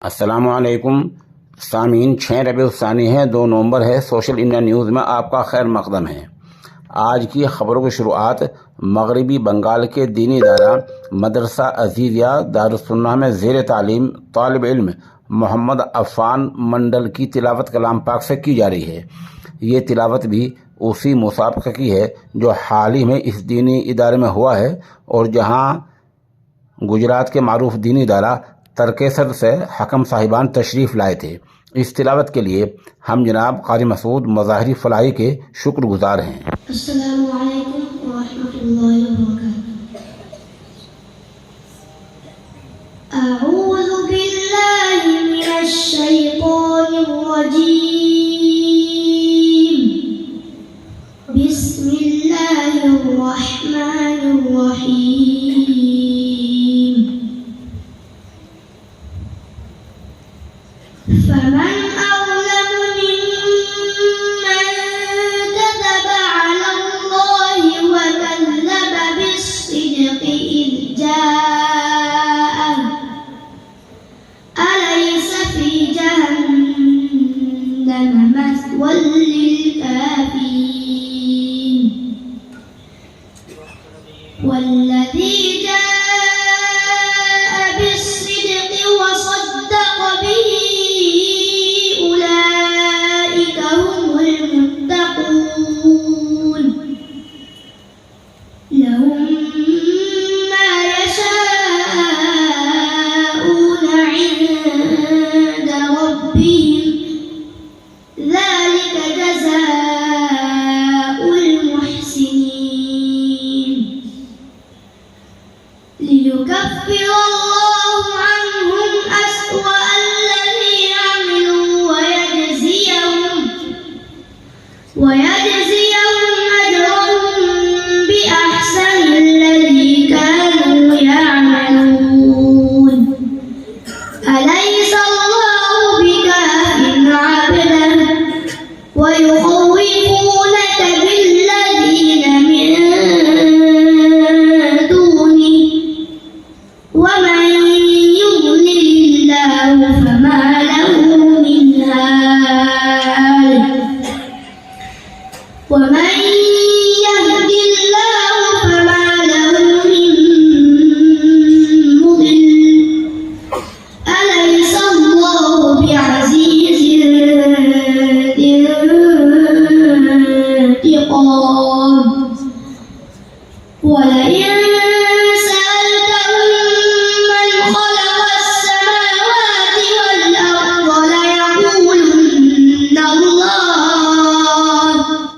अस्सलामुअलैकुम सामीन। 6 रबीउल सानी है, 2 नवंबर है। सोशल इंडिया न्यूज़ में आपका खैर मकदम है। आज की खबरों की शुरुआत मगरबी बंगाल के दीनी इदारा मदरसा अजीज़िया दारुस्सुन्नह में ज़ेर तालीम तालिब इल्म मोहम्मद अफ़ान मंडल की तिलावत कलाम पाक से की जा रही है। ये तिलावत भी उसी मुसाफ़ा की है जो हाल ही में इस दीनी इदारे में हुआ है और जहाँ गुजरात के मारूफ दीनी इदारा तरकेसर से हकम साहिबान तशरीफ़ लाए थे। इस तिलावत के लिए हम जनाब क़ाज़ी मसूद मज़ाहिरी फ़लाही के शुक्रगुज़ार हैं। अस्सलामु अलैकुम व रहमतुल्लाहि व बरकातुहू। अऊज़ु बिल्लाहि मिनश शैतानिर रजीम। बिस्मिल्लाहिर रहमानिर रहीम। फमन अज़लम मिम्मन कज़ब अला अल्लाहि व कज़्ज़ब बिस्सिद्क़ि इज़ जाअह। अलैस फी जहन्नम मस्वल लिलकाफ़िरीन। वल्लज़ी जाअ बिस्सिद्क़ि व सद्दक़ बिही لهم ما يشاءون عند ربهم ذلك جزاء المحسنين ليكفر الله عنهم أسوأ الذي عملوا ويجزيهم أجرهم بأحسن الذي كانوا يعملون أليس الله بكاف عبده ويخوفونك بالذين من دونه ومن يضلل الله فما له من هاد ومن يهد الله فما له من مضل أليس الله بعزيز ذي انتقام